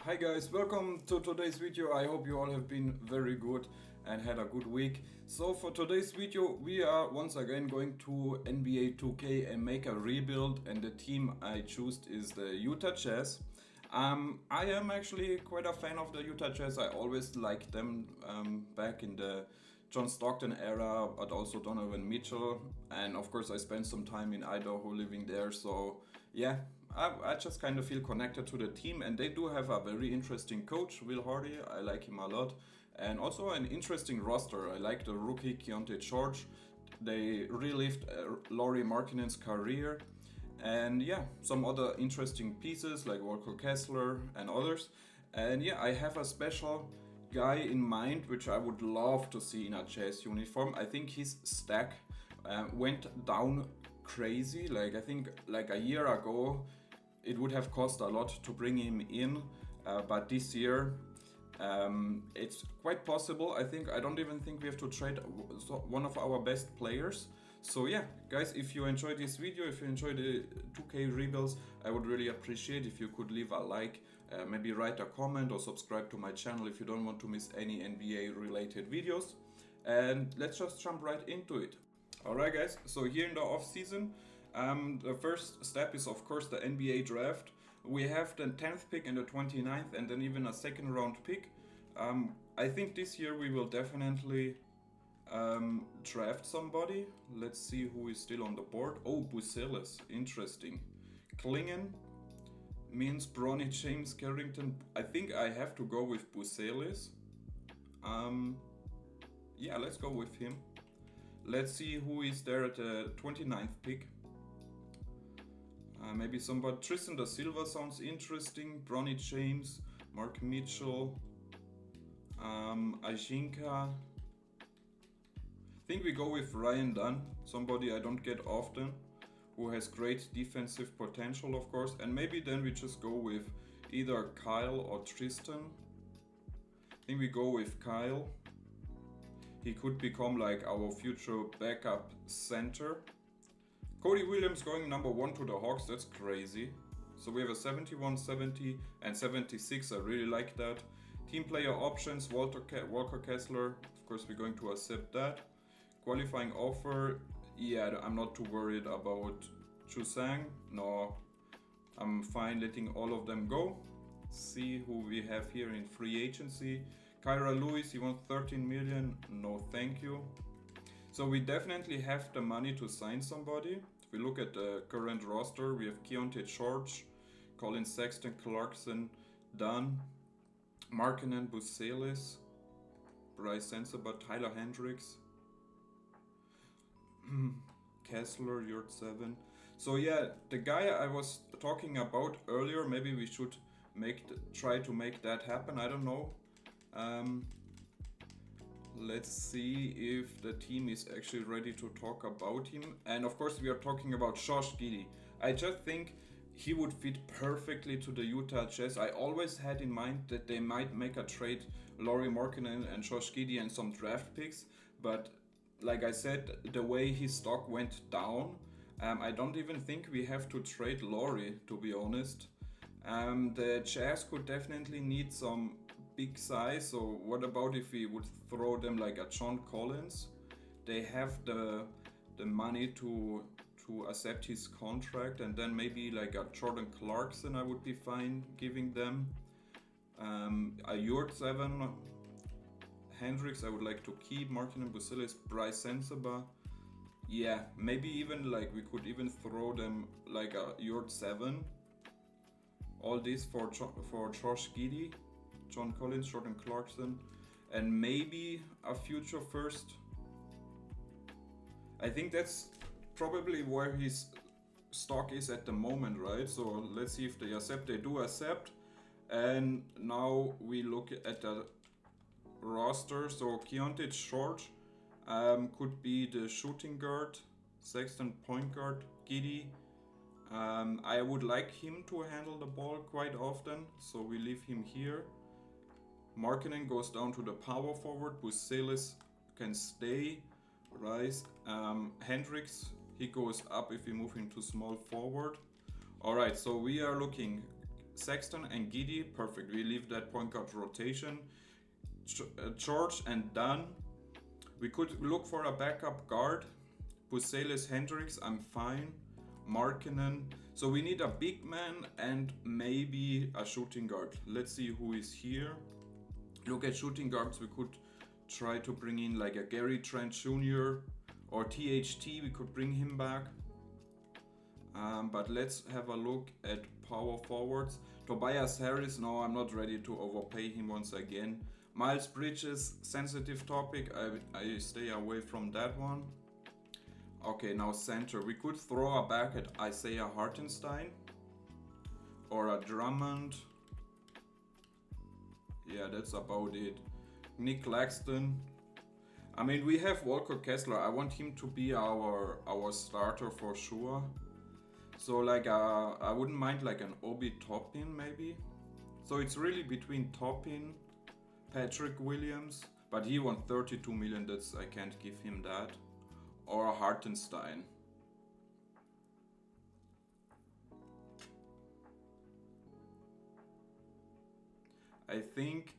Hi guys, welcome to today's video. I hope you all have been very good and had a good week. So for today's video we are once again going to NBA 2K and make a rebuild, and the team I chose is the Utah Jazz. I am actually quite a fan of the Utah Jazz. I always liked them back in the John Stockton era, but also Donovan Mitchell. And of course, I spent some time in Idaho living there. So, yeah, I just kind of feel connected to the team. And they do have a very interesting coach, Will Hardy. I like him a lot. And also an interesting roster. I like the rookie Keontae George. They relived Lauri Markkanen's career. And yeah, some other interesting pieces like Walker Kessler and others. And yeah, I have a special guy in mind which I would love to see in a Jazz uniform. I think his stack went down crazy. Like I think like a year ago, it would have cost a lot to bring him in, but this year it's quite possible. I don't even think we have to trade one of our best players. So yeah, guys, if you enjoyed this video, if you enjoyed the 2K rebuilds, I would really appreciate if you could leave a like, maybe write a comment or subscribe to my channel if you don't want to miss any NBA related videos. And let's just jump right into it. Alright guys, so here in the off season, the first step is of course the NBA draft. We have the 10th pick and the 29th and then even a second round pick. I think this year we will definitely draft somebody. Let's see who is still on the board. Oh, Bucelis, interesting. Klingen means Bronny James Carrington. I think I have to go with Bucelis. Yeah, let's go with him. Let's see who is there at the 29th pick. Maybe somebody. Tristan da Silva sounds interesting. Bronny James, Mark Mitchell, Ajinka. I think we go with Ryan Dunn, somebody I don't get often, who has great defensive potential, of course. And maybe then we just go with either Kyle or Tristan. I think we go with Kyle. He could become like our future backup center. Cody Williams going number 1 to the Hawks, that's crazy. So we have a 71, 70 and 76, I really like that. Team player options, Walker Kessler, of course we're going to accept that. Qualifying offer, yeah, I'm not too worried about Chusang. No, I'm fine letting all of them go. See who we have here in free agency. Kyra Lewis, he wants 13 million. No, thank you. So we definitely have the money to sign somebody. If we look at the current roster, we have Keontae George, Colin Sexton, Clarkson, Dunn, Markkanen, Bucelis, Bryce Sensabaugh, Tyler Hendricks, Kessler, Yurt 7. So yeah, the guy I was talking about earlier, maybe we should try to make that happen. I don't know. Let's see if the team is actually ready to talk about him. And of course we are talking about Josh Giddey. I just think he would fit perfectly to the Utah Jazz. I always had in mind that they might make a trade, Lauri Markkanen and Josh Giddey and some draft picks, but like I said, the way his stock went down, I don't even think we have to trade Lauri, to be honest. The Jazz could definitely need some big size, so what about if we would throw them like a John Collins? They have the money to accept his contract, and then maybe like a Jordan Clarkson I would be fine giving them. A Yurt 7, Hendricks I would like to keep, Martin and Bucelis, Bryce Sensabaugh. Yeah, maybe even like we could even throw them like a Yurt 7. All this for Josh Giddey, John Collins, Jordan Clarkson, and maybe a future first. I think that's probably where his stock is at the moment, right? So let's see if they accept. They do accept. And now we look at the roster. So Keontae George could be the shooting guard, Sexton point guard, Giddey. I would like him to handle the ball quite often, so we leave him here. Markkanen goes down to the power forward. Bucelis can stay. Rice, Hendricks, he goes up if we move him to small forward. Alright, so we are looking Sexton and Giddy, perfect. We leave that point guard rotation. George and Dunn. We could look for a backup guard. Bucelis, Hendricks, I'm fine. Markkanen. So we need a big man and maybe a shooting guard. Let's see who is here. Look at shooting guards. We could try to bring in like a Gary Trent Jr. or THT. We could bring him back. But let's have a look at power forwards. Tobias Harris, no, I'm not ready to overpay him once again. Miles Bridges, sensitive topic. I stay away from that one. Okay, now center. We could throw a back at Isaiah Hartenstein or a Drummond. Yeah, that's about it. Nick Claxton. I mean, we have Walker Kessler. I want him to be our starter for sure. So like I wouldn't mind like an Obi Toppin maybe. So it's really between Toppin, Patrick Williams, but he won 32 million. That's, I can't give him that. Or Hartenstein. I think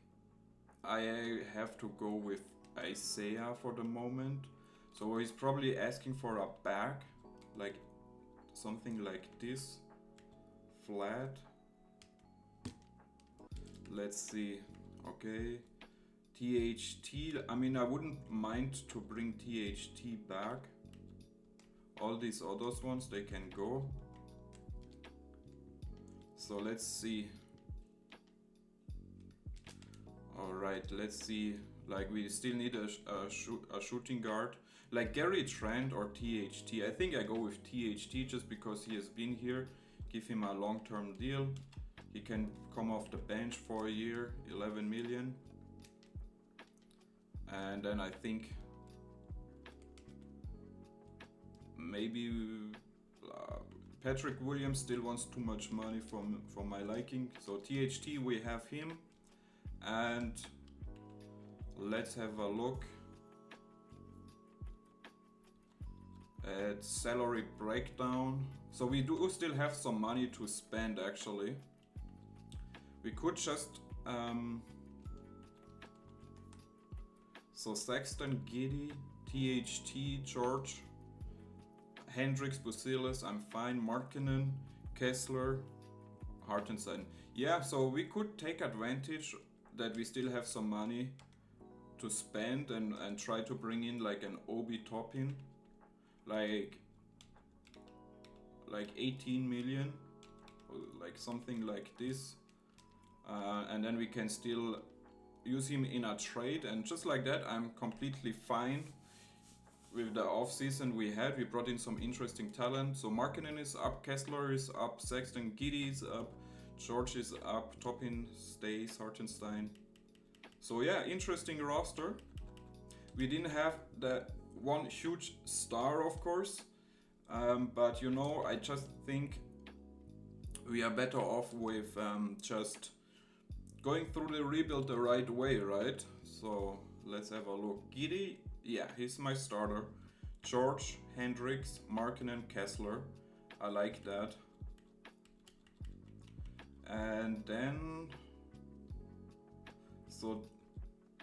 I have to go with Isaiah for the moment. So he's probably asking for a back, like something like this, flat. Let's see. Okay, THT. I mean, I wouldn't mind to bring THT back. All these others ones, they can go. So let's see. Alright, let's see. Like, we still need a shooting guard. Like Gary Trent or THT. I think I go with THT just because he has been here. Give him a long-term deal. He can come off the bench for a year, 11 million. And then I think maybe Patrick Williams still wants too much money for my liking. So THT, we have him. And let's have a look at salary breakdown. So we do still have some money to spend actually. We could just so Sexton, Giddy, THT, George, Hendricks, Bucelis, I'm fine, Markkanen, Kessler, Hartenstein. Yeah, so we could take advantage that we still have some money to spend and try to bring in like an Obi Toppin, like 18 million, like something like this. And then we can still use him in a trade, and just like that I'm completely fine with the off season we had. We brought in some interesting talent. So Markkanen is up, Kessler is up, Sexton, Giddy is up, George is up, Toppin stays, Hartenstein. So yeah, interesting roster. We didn't have that one huge star, of course, but you know, I just think we are better off with just going through the rebuild the right way, right? So let's have a look. Giddy, yeah, he's my starter. George, Hendricks, Markkanen, Kessler. I like that. And then, so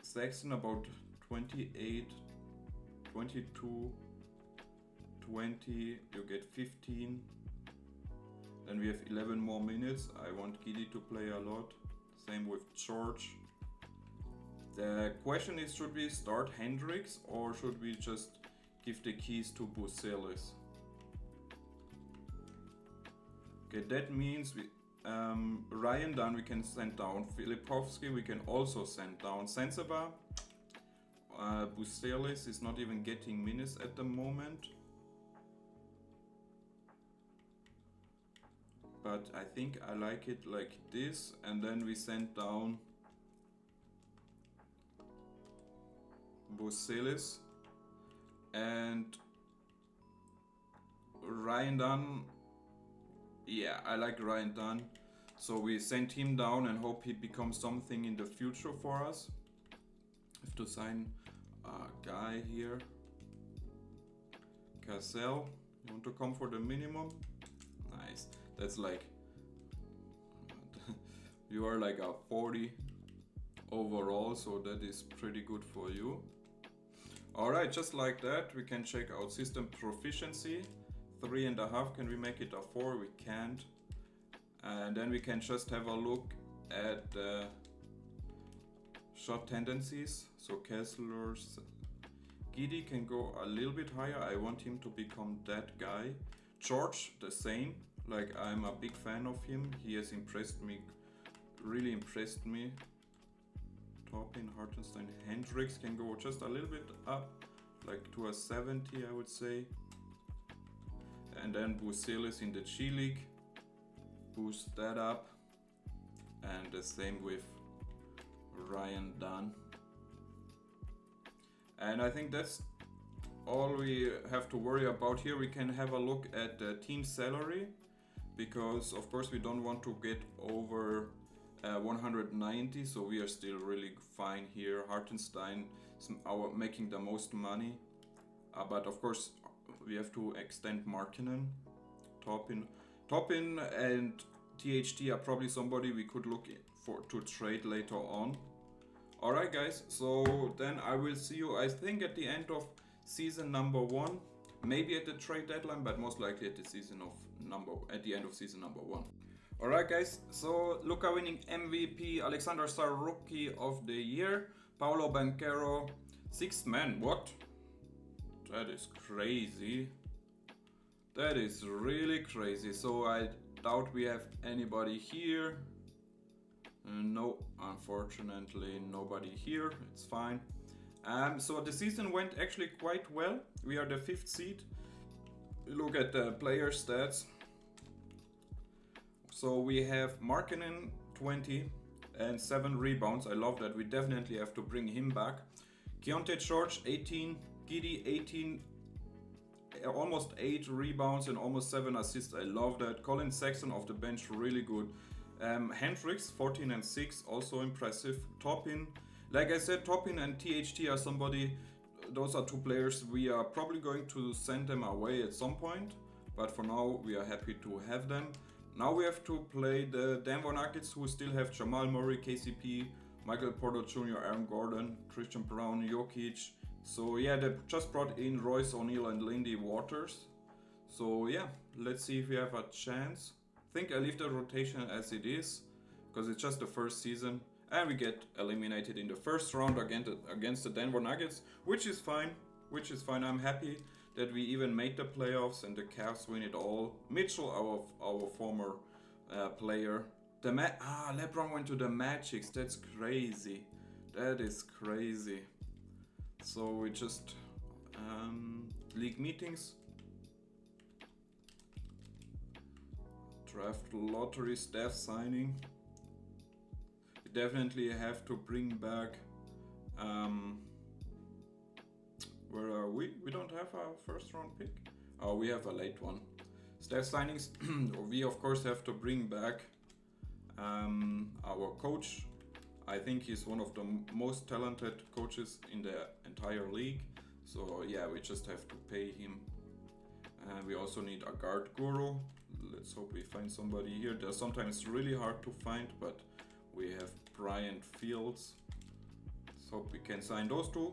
Sexton about 28, 22, 20, you get 15. Then we have 11 more minutes. I want Giddy to play a lot. Same with George. The question is, should we start Hendricks or should we just give the keys to Bucelis? Okay, that means we Ryan Dunn we can send down. Filipovsky we can also send down. Sensabaugh. Bucelis is not even getting minutes at the moment. But I think I like it like this, and then we send down Bucelis and Ryan Dunn. Yeah, I like Ryan Dunn. So we send him down and hope he becomes something in the future for us. Have to sign a guy here. Cassell, you want to come for the minimum? Nice. That's like You are like a 40 overall, so that is pretty good for you. Alright, just like that, we can check out system proficiency. 3.5, can we make it a 4? We can't. And then we can just have a look at shot tendencies. So Kessler's Giddy can go a little bit higher. I want him to become that guy. George, the same. Like, I'm a big fan of him. He has impressed me, really impressed me. Toppin, Hartenstein, Hendricks can go just a little bit up, like to a 70, I would say. And then Buselis in the G League, boost that up. And the same with Ryan Dunn. And I think that's all we have to worry about here. We can have a look at the team salary, because of course we don't want to get over 190, so we are still really fine here. Hartenstein is making the most money, but of course we have to extend Markkinen. Toppin and THT are probably somebody we could look for to trade later on. Alright guys, so then I will see you, I think, at the end of season number 1, maybe at the trade deadline, but most likely at the end of season number 1. Alright guys, so Luka winning MVP, Alexander Sar Rookie of the Year, Paolo Banchero, 6th man. What? That is crazy. That is really crazy. So I doubt we have anybody here. No, unfortunately nobody here. It's fine. So the season went actually quite well. We are the 5th seed. Look at the player stats. So we have Markkinen 20 and 7 rebounds. I love that. We definitely have to bring him back. Keontae George 18, Giddy 18, almost 8 rebounds and almost 7 assists. I love that. Colin Sexton off the bench, really good. Hendricks 14 and 6, also impressive. Toppin, like I said, Toppin and THT are somebody, those are 2 players we are probably going to send them away at some point, but for now we are happy to have them. Now we have to play the Denver Nuggets, who still have Jamal Murray, KCP, Michael Porter Jr., Aaron Gordon, Christian Brown, Jokic. So yeah, they just brought in Royce O'Neal and Lindy Waters. So yeah, let's see if we have a chance. I think I leave the rotation as it is, because it's just the first season. And we get eliminated in the first round against the Denver Nuggets, which is fine. I'm happy that we even made the playoffs and the Cavs win it all. Mitchell, our former player. LeBron went to the Magic. That's crazy. That is crazy. So we just league meetings. Draft lottery staff signing. We definitely have to bring back. Where are we? We don't have a first round pick. Oh, we have a late one. Staff signings. We of course have to bring back our coach. I think he's one of the most talented coaches in the entire league. So yeah, we just have to pay him. And we also need a guard guru. Let's hope we find somebody here. They're sometimes really hard to find, but we have Bryant Fields. Let's hope we can sign those 2.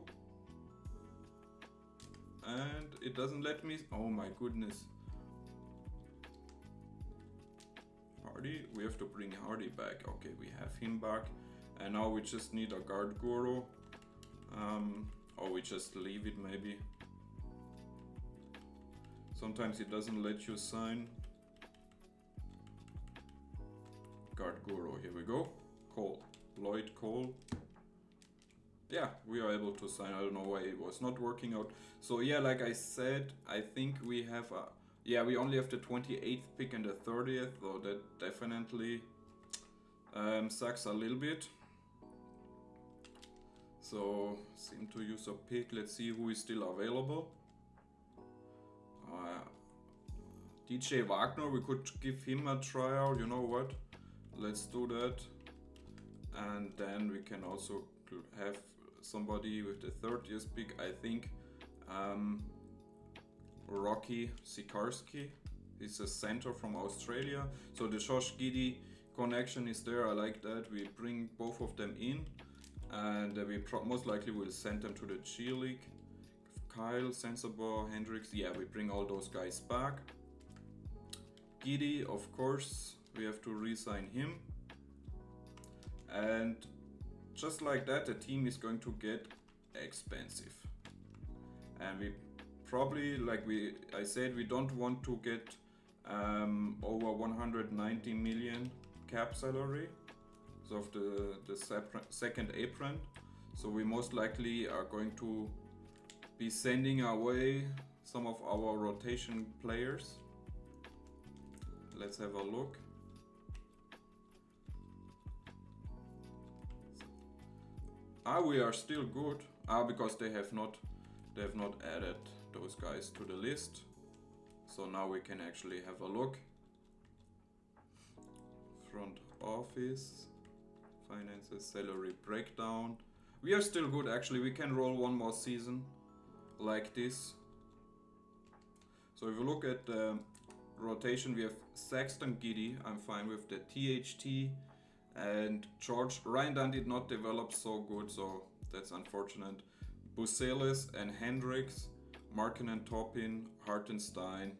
And it doesn't let me. Oh my goodness. Hardy. We have to bring Hardy back. Okay, we have him back. And now we just need a guard guru. Or we just leave it maybe. Sometimes it doesn't let you sign. Guard guru, here we go. Cole. Lloyd Cole. Yeah, we are able to sign. I don't know why it was not working out. So yeah, like I said, I think we have a... Yeah, we only have the 28th pick and the 30th, though that definitely sucks a little bit. So, seem to use a pick. Let's see who is still available. DJ Wagner, we could give him a tryout, you know what? Let's do that. And then we can also have somebody with the 30th pick, I think. Rocky Sikorsky. He's a center from Australia. So the Josh Giddey connection is there. I like that. We bring both of them in, and we most likely will send them to the G League. Kyle, Sensabaugh, Hendricks, yeah, we bring all those guys back. Giddy, of course, we have to re-sign him. And just like that, the team is going to get expensive. And we probably, like I said, we don't want to get over 190 million cap salary of the second apron. So we most likely are going to be sending away some of our rotation players. Let's have a look. We are still good. Because they have not added those guys to the list. So now we can actually have a look. Front office, finances, salary breakdown. We are still good actually. We can roll one more season like this. So if you look at the rotation, we have Sexton, Giddy. I'm fine with the THT and George. Ryan Dunn did not develop so good, so that's unfortunate. Buselis and Hendricks, Markkanen, Toppin, Hartenstein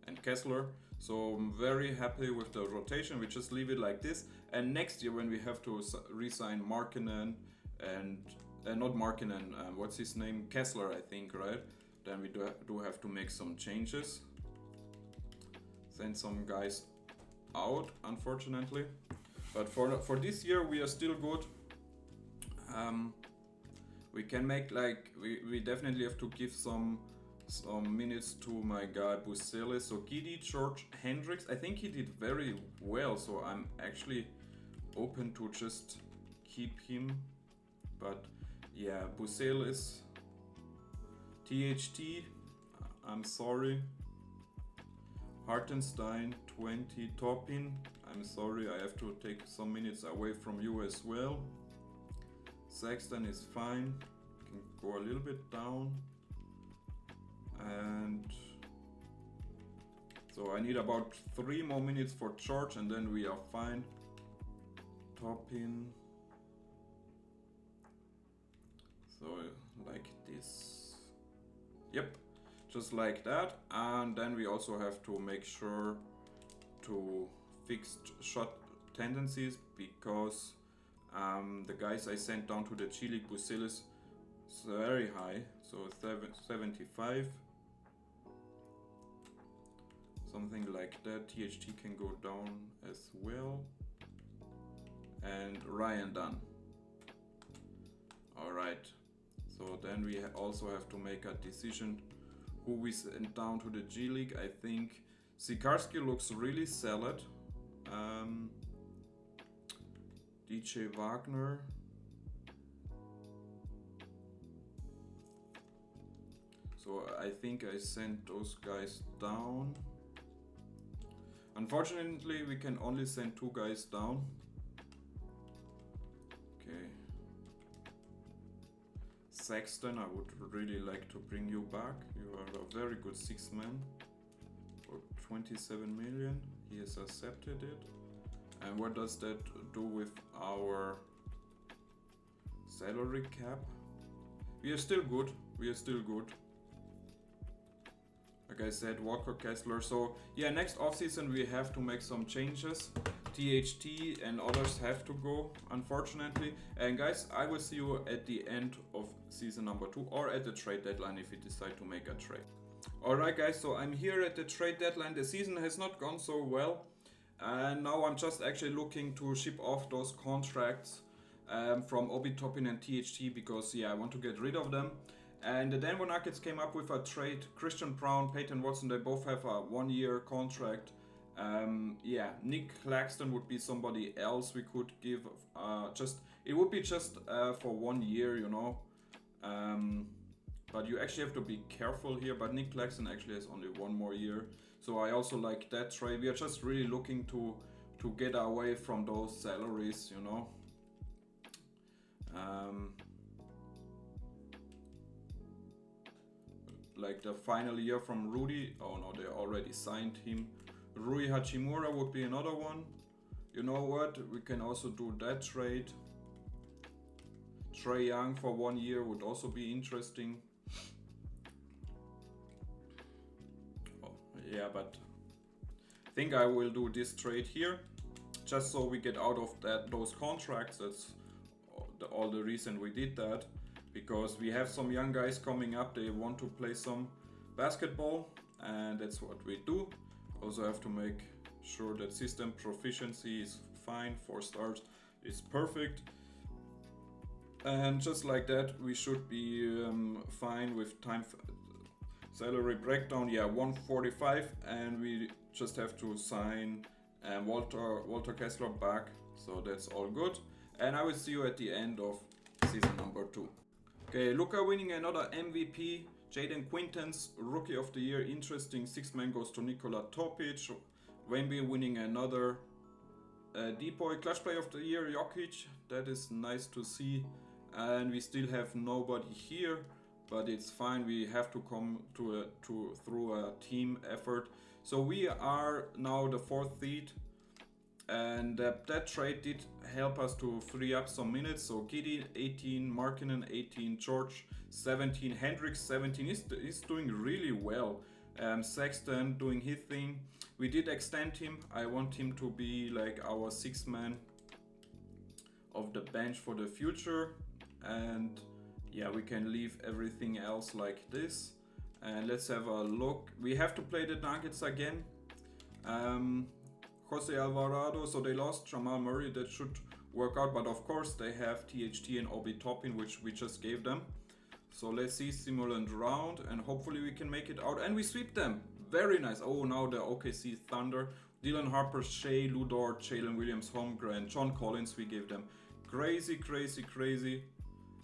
and Kessler. So I'm very happy with the rotation. We just leave it like this. And next year when we have to re-sign Markkanen and not Markkanen, what's his name? Kessler, I think, right? Then we do have to make some changes. Send some guys out, unfortunately. But for this year, we are still good. We can make we definitely have to give some minutes to my guy Buselis. So Giddy, George, Hendricks. I think he did very well. So I'm actually open to just keep him. But yeah, Buselis, THT. I'm sorry. Hartenstein, 20, Toppin. I'm sorry, I have to take some minutes away from you as well. Sexton is fine. Can go a little bit down. And so I need about 3 more minutes for George and then we are fine. Toppin. So like this. Yep. Just like that, and then we also have to make sure to fix shot tendencies because the guys I sent down to the G League Buselis is very high, so 75, something like that. THT can go down as well, and Ryan Dunn. All right, so then we also have to make a decision who we send down to the G League. I think Sikarski looks really solid. DJ Wagner. So I think I sent those guys down. Unfortunately, we can only send 2 guys down. Okay. Sexton, I would really like to bring you back. You are a very good 6th man for 27 million. He has accepted it. And what does that do with our salary cap? We are still good. We are still good. Like I said, Walker, Kessler. So yeah, next offseason we have to make some changes. THT and others have to go, unfortunately. And guys, I will see you at the end of season number 2 or at the trade deadline if you decide to make a trade. Alright guys, so I'm here at the trade deadline. The season has not gone so well. And now I'm just actually looking to ship off those contracts from Obi Toppin and THT because yeah, I want to get rid of them. And the Denver Nuggets came up with a trade. Christian Braun, Peyton Watson, they both have a 1-year contract. Yeah, Nick Claxton would be somebody else we could give. It would be just for 1 year, you know. But you actually have to be careful here. But Nick Claxton actually has only 1 more year. So I also like that trade. We are just really looking to get away from those salaries, you know. Like the final year from Rudy. Oh no, they already signed him. Rui Hachimura would be another one. You know what? We can also do that trade. Trae Young for 1 year would also be interesting. Oh, yeah, but I think I will do this trade here, just so we get out of those contracts. That's all the reason we did that, because we have some young guys coming up. They want to play some basketball, and that's what we do. Also have to make sure that system proficiency is fine. 4 stars is perfect. And just like that, we should be fine with time. Salary breakdown, yeah, 145, and we just have to sign Walter Kessler back, so that's all good. And I will see you at the end of season number 2. Okay, Luka winning another MVP. Jaden Quintans, Rookie of the Year, interesting. 6-man goes to Nikola Topic. Wemby winning another Depoy. Clutch Player of the Year, Jokic. That is nice to see. And we still have nobody here, but it's fine. We have to come through a team effort. So we are now the 4th seed, and that trade did help us to free up some minutes. So Giddy 18, Markkinen 18, George 17, Hendricks 17. He's doing really well. Sexton doing his thing. We did extend him. I want him to be like our 6th man of the bench for the future. And yeah, we can leave everything else like this. And let's have a look. We have to play the Nuggets again. Jose Alvarado, so they lost Jamal Murray. That should work out, but of course they have THT and Obi Toppin, which we just gave them. So let's see, simulant round, and hopefully we can make it out. And we sweep them. Very nice. Oh, now the OKC Thunder. Dylan Harper, Shea, Lou Dort, Jalen Williams, Holmgren, John Collins, we gave them. Crazy, crazy, crazy.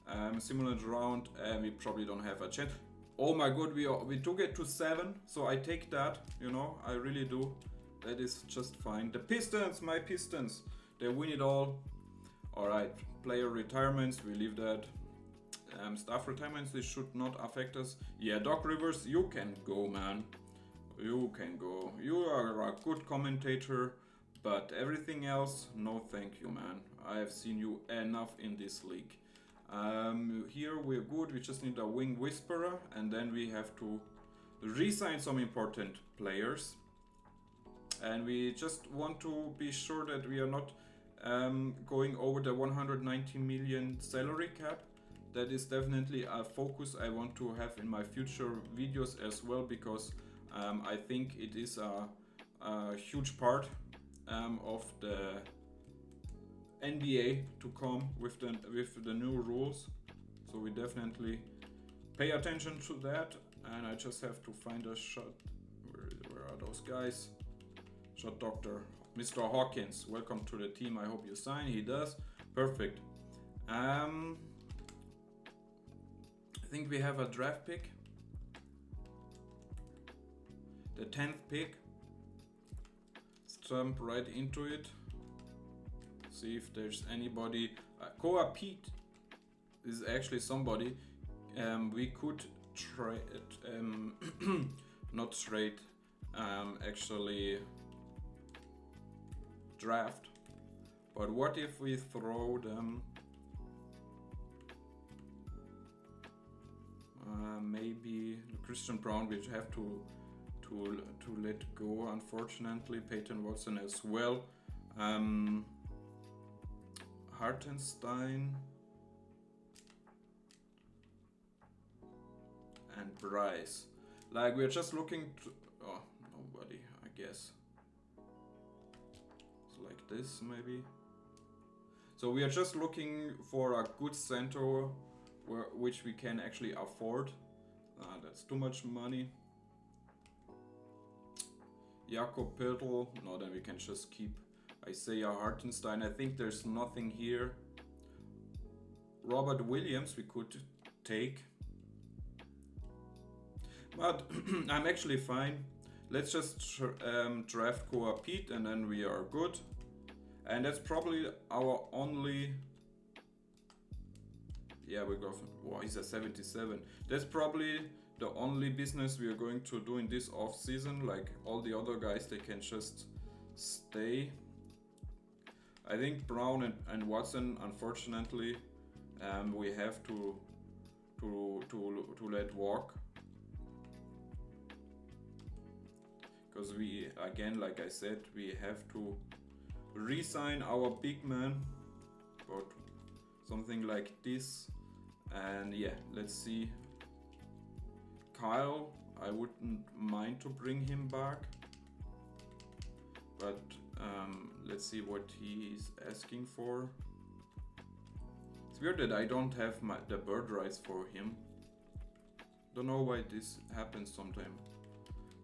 Simulant round, and we probably don't have a chance. Oh my god, we took it to 7, so I take that, you know, I really do. That is just fine. The Pistons, my Pistons, they win it all. Alright, player retirements, we leave that. Staff retirements, this should not affect us. Yeah, Doc Rivers, you can go, man. You can go. You are a good commentator, but everything else, no thank you, man. I have seen you enough in this league. Here we're good, we just need a wing whisperer, and then we have to re-sign some important players. And we just want to be sure that we are not going over the 190 million salary cap. That is definitely a focus I want to have in my future videos as well, because I think it is a huge part of the NBA to come with the new rules. So we definitely pay attention to that. And I just have to find a shot. Where are those guys? Shot doctor, Mr. Hawkins, welcome to the team. I hope you sign. He does. Perfect. I think we have a draft pick. The 10th pick. Let's jump right into it. See if there's anybody. Koa Pete is actually somebody we could trade. Not trade. Actually draft. But what if we throw them? Maybe Christian Brown, which have to let go, unfortunately. Peyton Watson as well. Hartenstein and Bryce. Like, we're just looking to... Oh, nobody, I guess. It's like this, maybe. So we are just looking for a good center which we can actually afford. That's too much money. Jakob Pirtl. No, then we can just keep Isaiah Hartenstein. I think there's nothing here. Robert Williams we could take. But I'm actually fine. Let's just draft Koa Pete and then we are good. And that's probably our only... Yeah, we go for... Wow, he's a 77. That's probably the only business we are going to do in this off season. Like all the other guys, they can just stay. I think Brown and Watson, unfortunately, we have to let walk, because we, again, like I said, we have to re-sign our big man, but something like this. And yeah, let's see. Kyle, I wouldn't mind to bring him back, but let's see what he's asking for. It's weird that I don't have the bird rights for him. Don't know why this happens sometimes.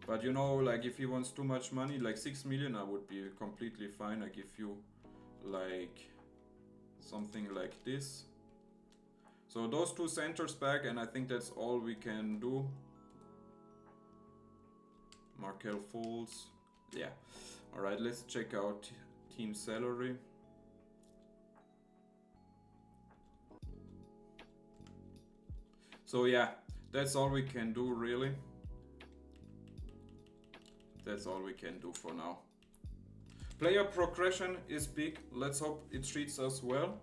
But you know, like if he wants too much money, like 6 million, I would be completely fine. I give you like something like this. So those two centers back, and I think that's all we can do. Markel Fultz, yeah. All right, let's check out team salary. So yeah, that's all we can do really. That's all we can do for now. Player progression is big. Let's hope it treats us well.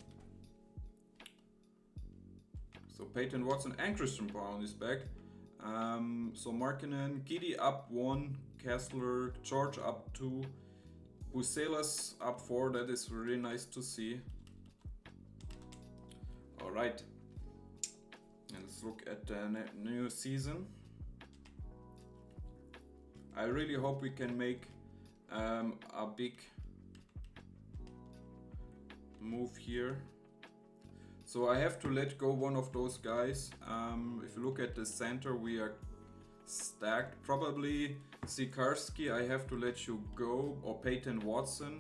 So Peyton Watson and Christian Brown is back. So Markkanen, Giddy up 1, Kessler, George up 2, Bucelas up 4. That is really nice to see. All right, and let's look at the new season. I really hope we can make a big move here. So I have to let go one of those guys. If you look at the center, we are stacked. Probably Sikarski, I have to let you go, or Peyton Watson,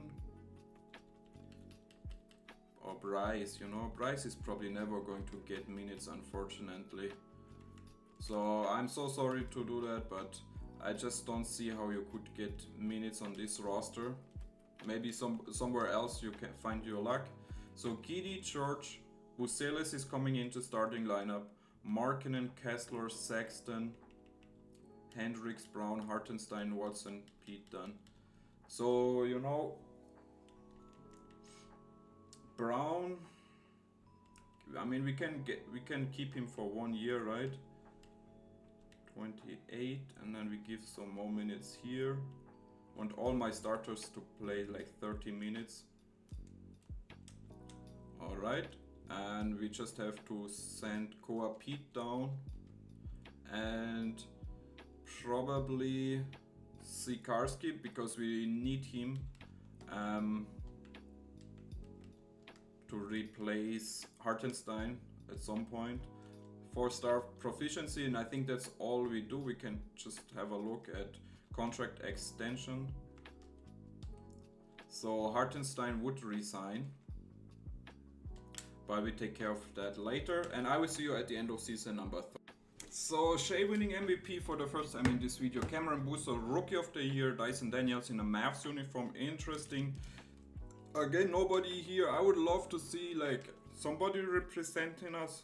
or Bryce. You know, Bryce is probably never going to get minutes, unfortunately. So I'm so sorry to do that, but I just don't see how you could get minutes on this roster. Maybe somewhere else you can find your luck. So Giddy, George, Bucelas is coming into starting lineup. Markkanen, Kessler, Sexton, Hendricks, Brown, Hartenstein, Watson, Pete Dunne. So you know, Brown. I mean, we can keep him for 1 year, right? 28, and then we give some more minutes here. Want all my starters to play like 30 minutes. All right. And we just have to send Koa Pete down, and probably Sikarski, because we need him to replace Hartenstein at some point. 4-star proficiency, and I think that's all we do. We can just have a look at contract extension. So Hartenstein would resign, but we take care of that later, and I will see you at the end of season number 3. So Shea winning MVP for the first time in this video. Cameron Booster, Rookie of the Year. Dyson Daniels in a Mavs uniform, interesting. Again, nobody here. I would love to see like somebody representing us,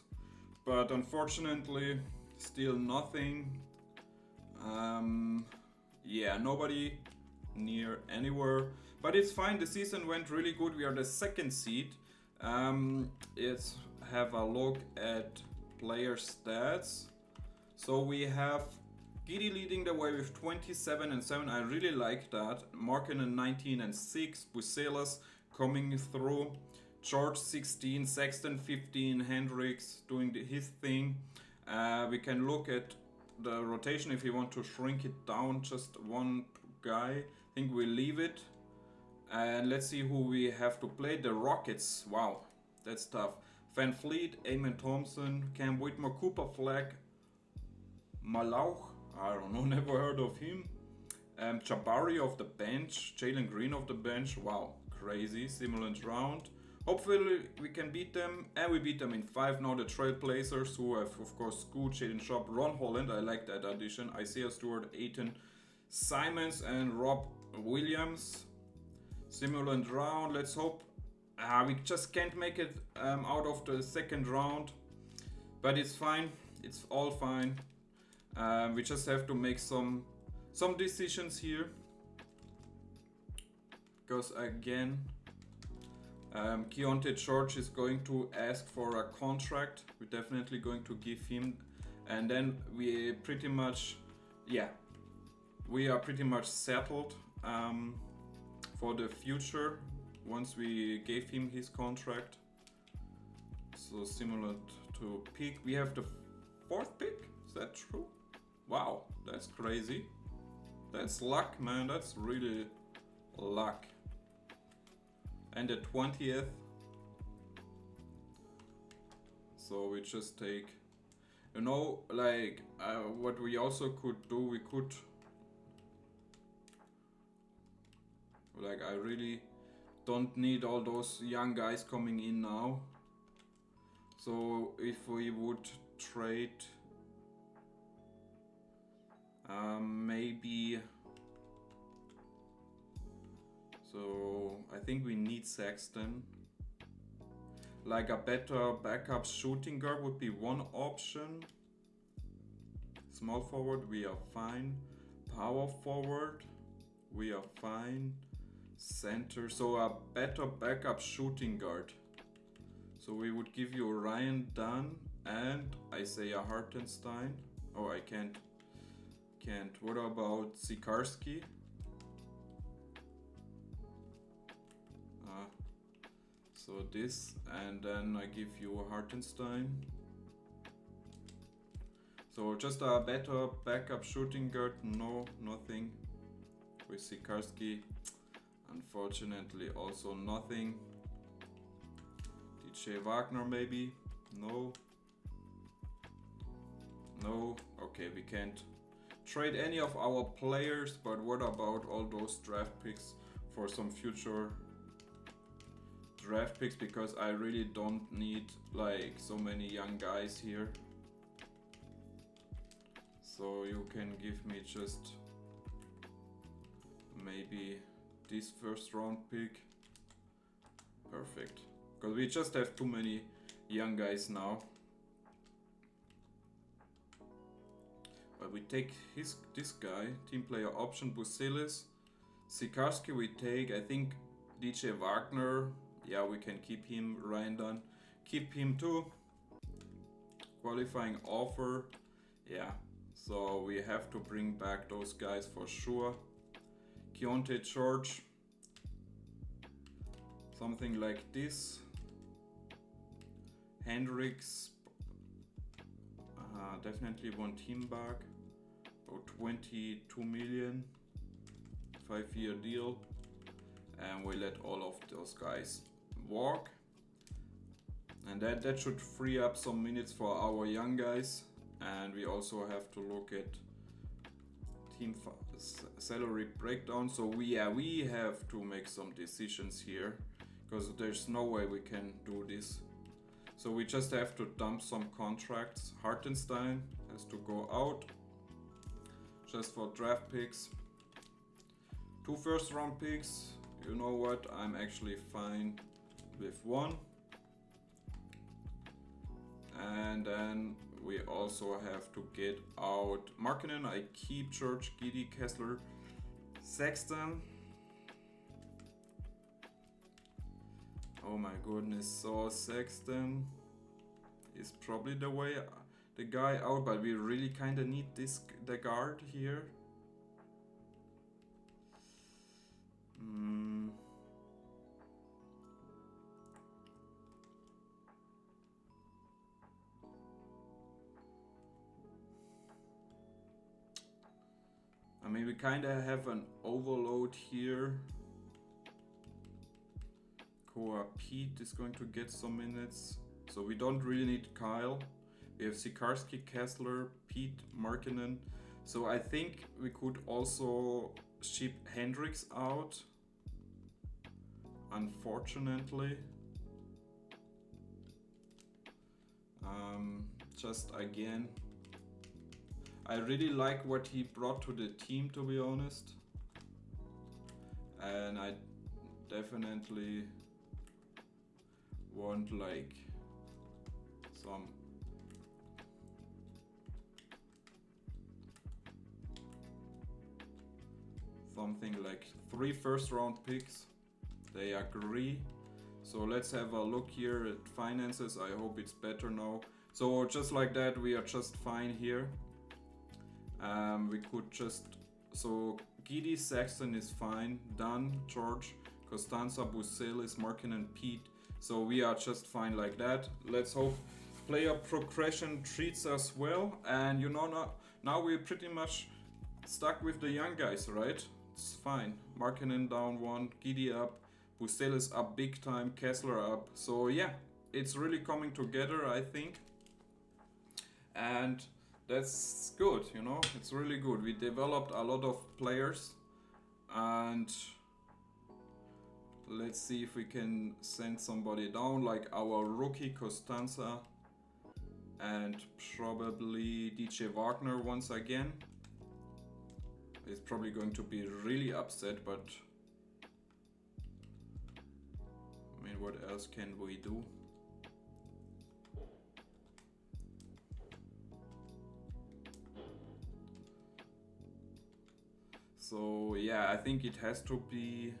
but unfortunately still nothing. Yeah, nobody near anywhere, but it's fine. The season went really good. We are the 2nd seed. Let's have a look at player stats. So we have Giddy leading the way with 27 and 7. I really like that. Markkanen 19 and 6. Bucelas coming through. George 16. Sexton 15. Hendricks doing his thing. We can look at the rotation if you want to shrink it down. Just one guy. I think we'll leave it. And let's see who we have to play. The Rockets. Wow, that's tough. Van Fleet, Amen Thompson, Cam Whitmore, Cooper Flag, Malauch, I don't know, never heard of him. Jabari off the bench, Jalen Green off the bench. Wow, crazy. Simulant round. Hopefully we can beat them, and we beat them in 5 now. The Trailblazers, who have of course Scoot, Jaden Sharp, Ron Holland, I like that addition, Isaiah Stewart, Aiton Simons, and Rob Williams. Simulant round, let's hope. We just can't make it out of the 2nd round, but it's fine, it's all fine. We just have to make some decisions here, because again, Keontae George is going to ask for a contract. We're definitely going to give him, and then we pretty much, yeah, we are pretty much settled for the future once we gave him his contract. So similar to pick, we have the 4th pick. Is that true? Wow, that's crazy. That's luck, man. That's really luck. And the 20th. So we just take, you know, like what we also could do, we could, like, I really don't need all those young guys coming in now. So if we would trade maybe, so I think we need Sexton. Like a better backup shooting guard would be one option. Small forward, we are fine. Power forward, we are fine. Center, so a better backup shooting guard. So we would give you Ryan Dunn and Isaiah Hartenstein. Oh, I can't. What about Sikarski? So this, and then I give you Hartenstein. So just a better backup shooting guard. No, nothing. With Sikarski, unfortunately, also nothing. DJ Wagner maybe? No. No. Okay, we can't trade any of our players, but what about all those draft picks for some future draft picks, because I really don't need like so many young guys here. So you can give me just maybe this 1st round pick. Perfect. Because we just have too many young guys now. But we take this guy, team player option, Busilis. Sikarski we take, I think DJ Wagner. Yeah, we can keep him. Ryan Dunn, keep him too. Qualifying offer. Yeah, so we have to bring back those guys for sure. Keontae George. Something like this. Hendricks. Definitely want him back. About 22 million. 5-year deal. And we let all of those guys walk, and that should free up some minutes for our young guys. And we also have to look at team salary breakdown. So we have to make some decisions here, because there's no way we can do this. So we just have to dump some contracts. Hartenstein has to go out just for draft picks. 2 1st round picks. You know what? I'm actually fine with 1. And then we also have to get out Markkanen. I keep George, Giddey, Kessler, Sexton. Oh my goodness, so Sexton is probably the guy out, but we really kind of need the guard here. I mean, we kind of have an overload here. Koa Pete is going to get some minutes, so we don't really need Kyle. We have Sikarski, Kessler, Pete, Markkanen. So I think we could also ship Hendricks out, unfortunately. Just again, I really like what he brought to the team, to be honest. And I definitely want like something like 3 1st round picks. They agree. So let's have a look here at finances. I hope it's better now. So just like that, we are just fine here. We could just, so Giddy, Sexton is fine, done, George, Costanza, Buselis, Markin and Pete. So we are just fine like that. Let's hope player progression treats us well. And you know, now we're pretty much stuck with the young guys, right? It's fine. Markinen down 1, Giddy up, Buselis up big time, Kessler up. So yeah, it's really coming together, I think. And that's good, you know, it's really good. We developed a lot of players, and let's see if we can send somebody down, like our rookie Costanza and probably DJ Wagner once again. He's probably going to be really upset, but I mean, what else can we do? So yeah, I think it has to be,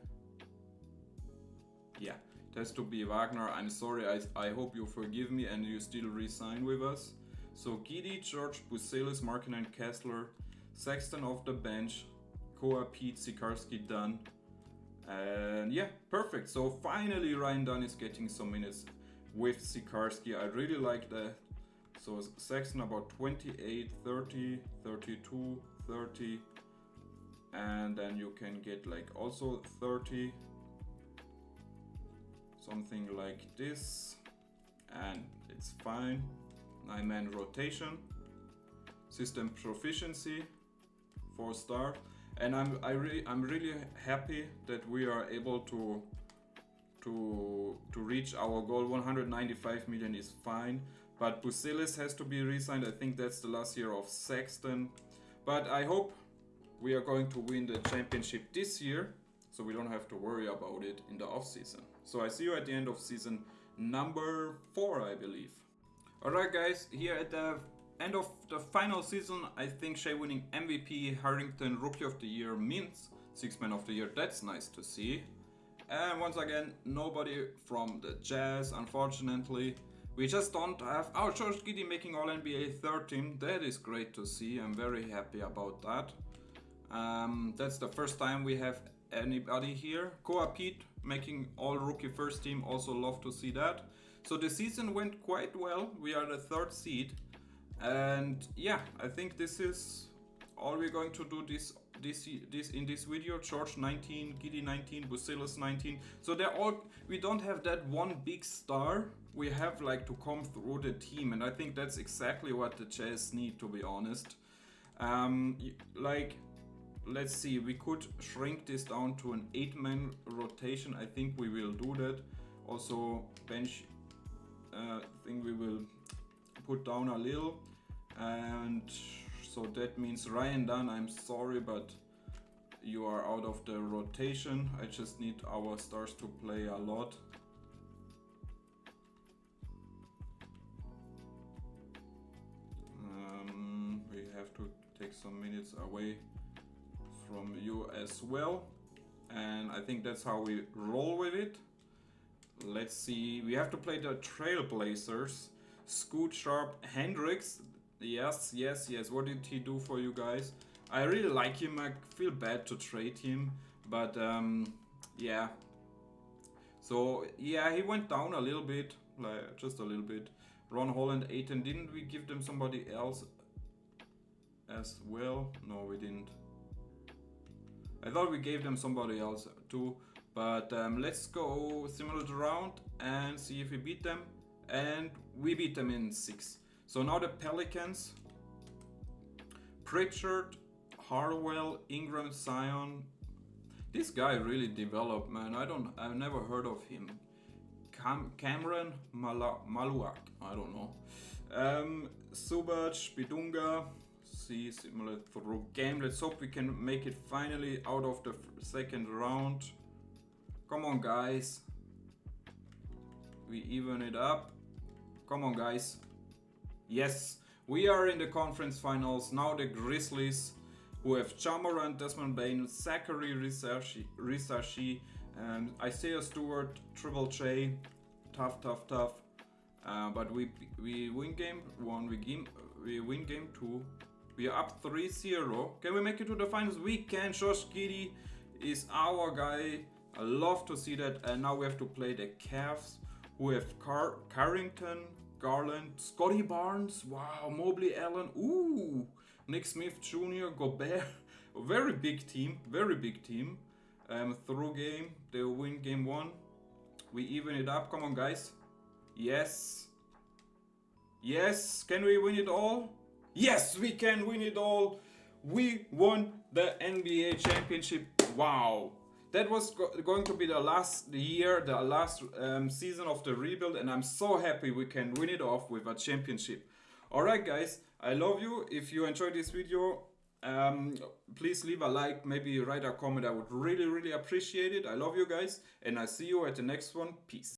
yeah, it has to be Wagner. I'm sorry, I hope you forgive me and you still re-sign with us. So Giddy, George, Buselis, Markinen, Kessler, Sexton off the bench, Koa, Pete, Sikarski done. And yeah, perfect. So finally Ryan Dunn is getting some minutes with Sikarski. I really like that. So Sexton about 28, 30, 32, 30. And then you can get like also 30, something like this, and it's fine. 9-man rotation, system proficiency, 4-star, and I'm really happy that we are able to reach our goal. 195 million is fine, but Buselis has to be re-signed. I think that's the last year of Sexton, but I hope we are going to win the championship this year, so we don't have to worry about it in the off-season. So I see you at the end of season number 4, I believe. Alright guys, here at the end of the final season, I think Shea winning MVP, Harrington Rookie of the Year, Mintz 6-man of the Year. That's nice to see. And once again, nobody from the Jazz, unfortunately. We just don't have... Oh, George Giddy making All-NBA 3rd team. That is great to see. I'm very happy about that. That's the first time we have anybody here. Koa Pete making all rookie 1st team, also love to see that. So the season went quite well. We are the 3rd seed, and yeah, I think this is all we're going to do this in this video. George 19, Giddy 19, Buselis 19. So they're all, we don't have that one big star. We have like to come through the team, and I think that's exactly what the Jazz need, to be honest. Like, let's see, we could shrink this down to an 8-man rotation. I think we will do that. Also bench, I think we will put down a little. And so that means Ryan Dunn, I'm sorry, but you are out of the rotation. I just need our stars to play a lot. We have to take some minutes away from you as well, and I think that's how we roll with it. Let's see, we have to play the Trailblazers. Scoot Sharp, Hendricks. Yes, what did he do for you guys? I really like him. I feel bad to trade him, but yeah. So yeah, he went down a little bit, like just a little bit. Ron Holland, Aiton. Didn't we give them somebody else as well? No, we didn't. I thought we gave them somebody else too, but let's go simulate round and see if we beat them. And we beat them in 6. So now the Pelicans. Pritchard, Harwell, Ingram, Zion. This guy really developed, man. I've never heard of him. Cameron Maluak, I don't know. Subac, Bidunga. See, simulate through game. Let's hope we can make it finally out of the 2nd round. Come on, guys. We even it up. Come on, guys. Yes, we are in the conference finals. Now the Grizzlies, who have Ja Morant, Desmond Bane, Zachary Risashi, Isaiah Stewart, Triple J, tough. But we win game 1, we win game 2. We are up 3-0. Can we make it to the finals? We can. Josh Giddey is our guy. I love to see that. And now we have to play the Cavs, who have Carrington, Garland, Scotty Barnes, wow, Mobley Allen, ooh, Nick Smith Jr., Gobert. Very big team. Through game, they win game 1. We even it up. Come on, guys. Yes. Can we win it all? Yes, we can win it all. We won the NBA championship. Wow. That was going to be the last year, the last season of the rebuild, and I'm so happy we can win it off with a championship. Alright guys, I love you. If you enjoyed this video, please leave a like, maybe write a comment. I would really appreciate it. I love you guys, and I see you at the next one. Peace.